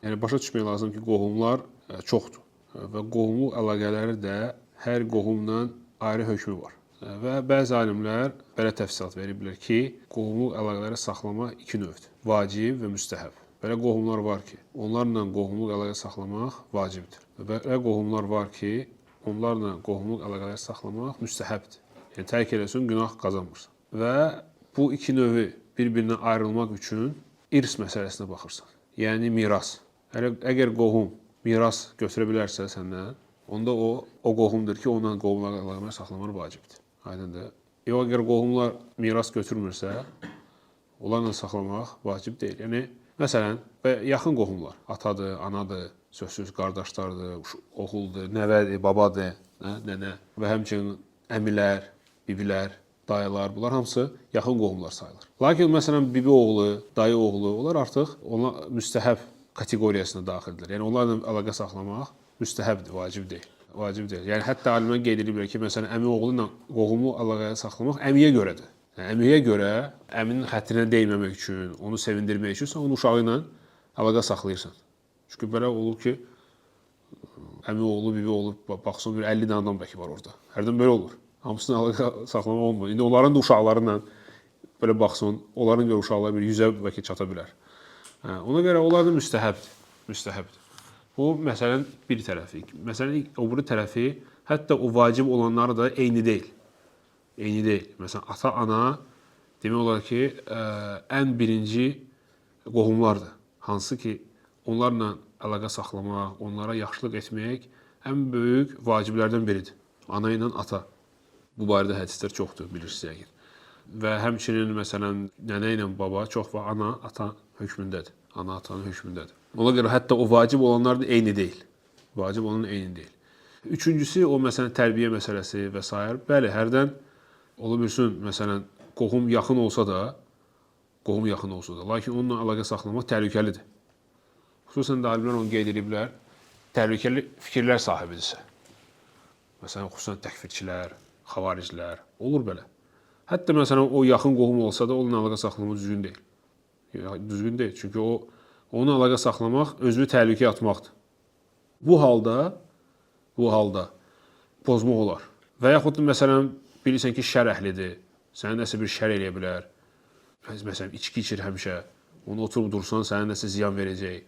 Yəni başa düşmək lazım ki, qohumlar çoxdur və qohumluq əlaqələri də hər qohumla ayrı hökmü var. Və bəzi alimlər belə təfsilat veriblər ki, qohumluq əlaqələri saxlamaq iki növdür: vacib və müstəhəb. Belə qohumlar var ki, onlarla qohumluq əlaqə saxlamaq vacibdir. Və belə qohumlar var ki, onlarla qohumluq əlaqələri saxlamaq müstəhəbdir. Yəni tərk eləsən günah qazanmırsan. Və bu iki növü bir-birindən ayrılmaq üçün irs məsələsinə baxırsan. Yəni miras. Əgər qohum miras götürə bilərsə səndən, onda o qohumdur ki, onunla qohumluq əlaqələri saxlamaq vacibdir. Aydındır? Yox, əgər qohumlar miras götürmürsə, onlarla saxlamaq vacib deyil. Yəni məsələn, yaxın qohumlar, atadır, anadır, sözsüz qardaşlardır, oğuldur, nəvədir, babadır, nənə və həmçinin əmilər, bibilər, dayılar, bunlar hamısı yaxın qohumlar sayılır. Lakin məsələn, bibi oğlu, dayı oğlu, onlar artıq müstəhəb kateqoriyasına daxildir. Yəni onlarla əlaqə saxlamaq müstəhəbdir, vacib deyil. Vacib deyil. Yəni hətta alimlər qeyd ediblər ki, məsələn, əmi oğlu ilə qohumluq əlaqəyə saxlamaq əmiyə görədir. Yəni, əmiyə görə əminin xətrinə dəyməmək üçün, onu sevindirmək üçün sən onun uşağı ilə əlaqə saxlayırsan. Çünki belə olur ki, əmi oğlu, bibi oğlu, baxsan bir 50 dənə adam bəlkə var orada. Hərdən belə olur. Hamısına əlaqə saxlamaq olmur. İndi onların da uşaqları ilə belə baxsan, onların görə uşaqları bir 100-ə bəlkə çata bilər. Ona görə onlar da müstəhəbdir. Bu məsələnin bir tərəfi. Məsələnin o biri tərəfi, hətta o vacib olanları da eyni deyil. Eyni deyil. Məsələn, ata-ana demək olar ki, ən birinci qohumlardır. Hansı ki, onlarla əlaqə saxlamaq, onlara yaxşılıq etmək ən böyük vaciblərdən biridir. Ana ilə ata. Bu barədə hədislər çoxdur, bilirsiniz yəqin. Və həmçinin, məsələn, nənə ilə baba çox və ana, ata hökmündədir. Ana, atanın hökmündədir. Ona görə hətta o vacib olanlar da eyni deyil. Vacib olan eyni deyil. Üçüncüsü, o məsələn, tərbiyə məsələsi və s. Bəli, hərdən ola bilsin, məsələn, qohum yaxın olsa da, lakin onunla əlaqə saxlamaq təhlükəlidir. Xüsusən də alimlər onu qeyd ediblər, təhlükəli fikirlər sahibidirsə. Məsələn, xüsusən təkfirçilər, xavariclər, olur belə. Hətta məsələn, o yaxın qohum olsa da, onunla əlaqə saxlamaq düzgün deyil. Düzgün deyil, çünki onunla əlaqə saxlamaq özünü təhlükəyə atmaqdır. Bu halda pozmaq olar. Və yaxud da məsələn, bilirsən ki, şər əhlidir, sənə nəsə bir şər eləyə bilər. Məsələn, içki içir həmişə, onu oturub dursan, sənə nəsə ziyan verəcək,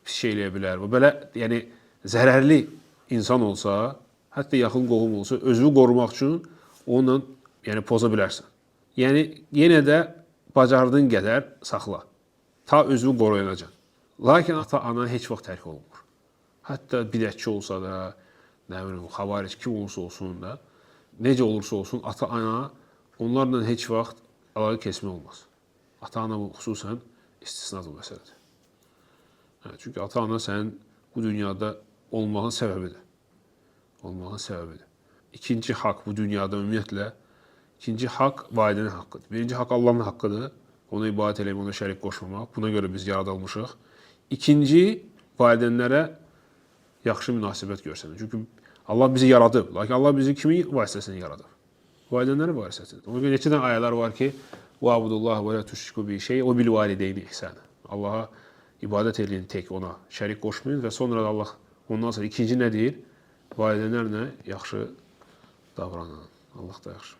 pis şey eləyə bilər. Və belə, yəni, zərərli insan olsa, hətta yaxın qohum olsa, özünü qorumaq üçün onunla poza bilərsən. Yəni, yenə də bacardığın qədər saxla. Ta özünü qoruyanacan. Lakin ata-ana heç vaxt tərk olunmur. Hətta bidətçi olsa da, nə bilim, xavaric kim olursa olsun da, necə olursa olsun, ata-ana onlarla heç vaxt əlaqə kesmək olmaz. Ata-ana xüsusən istisnadır bu məsələdir. Çünki ata-ana sənin bu dünyada olmağın səbəbidir. İkinci haqq bu dünyada ümumiyyətlə, ikinci haqq valideynin haqqıdır. Birinci haqq Allahın haqqıdır. Ona ibadət eləmək, ona şərik qoşmamaq. Buna görə biz yaradılmışıq. İkinci, valideynlərə yaxşı münasibət görsənir. Çünki Allah bizi yaradıb. Lakin Allah bizi kimin vasitəsilə yaradıb? Valideynlərin vasitəsilə. Ona görə neçə dənə ayələr var ki, "Va'budullaha və la tuşriku bihi şey'en və bil valideyni ihsana." Allaha ibadət edin tək ona, şərik qoşmayın və sonra da Allah ondan sonra ikinci nə deyir? Valideynlərlə yaxşı davranın. Allah da yaxşı.